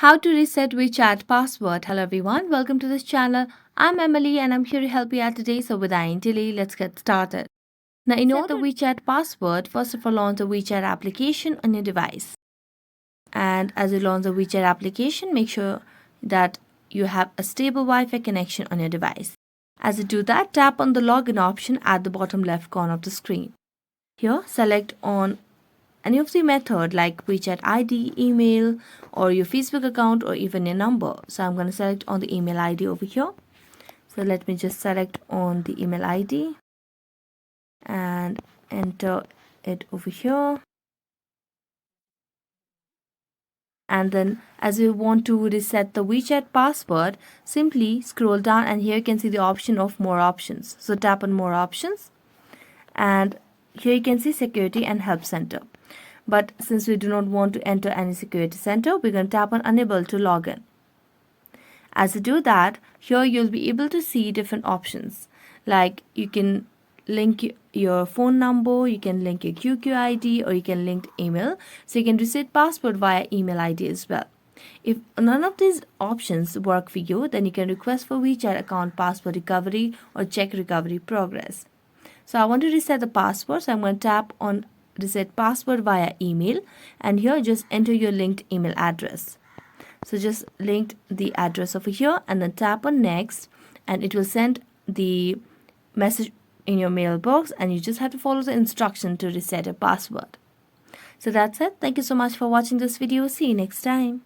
How to reset WeChat password. Hello everyone, welcome to this channel. I'm Emily and I'm here to help you out today. So without any delay, let's get started. Now in order to WeChat password, first of all launch the WeChat application on your device. And as you launch the WeChat application, make sure that you have a stable Wi-Fi connection on your device. As you do that, tap on the login option at the bottom left corner of the screen. Here, select on any of the method like WeChat ID, email, or your Facebook account, or even your number. So I'm going to select on the email ID over here. So let me just select on the email ID and enter it over here. And then as we want to reset the WeChat password, simply scroll down and here you can see the option of more options. So tap on more options and here you can see security and help center. But since we do not want to enter any security center, we're going to tap on unable to login. As you do that, here you'll be able to see different options. Like you can link your phone number, you can link your QQ ID, or you can link email. So you can reset password via email ID as well. If none of these options work for you, then you can request for WeChat account password recovery or check recovery progress. So I want to reset the password, so I'm going to tap on reset password via email and here just enter your linked email address. So just linked the address over here and then tap on next and it will send the message in your mailbox and you just have to follow the instruction to reset your password. So that's it. Thank you so much for watching this video. See you next time.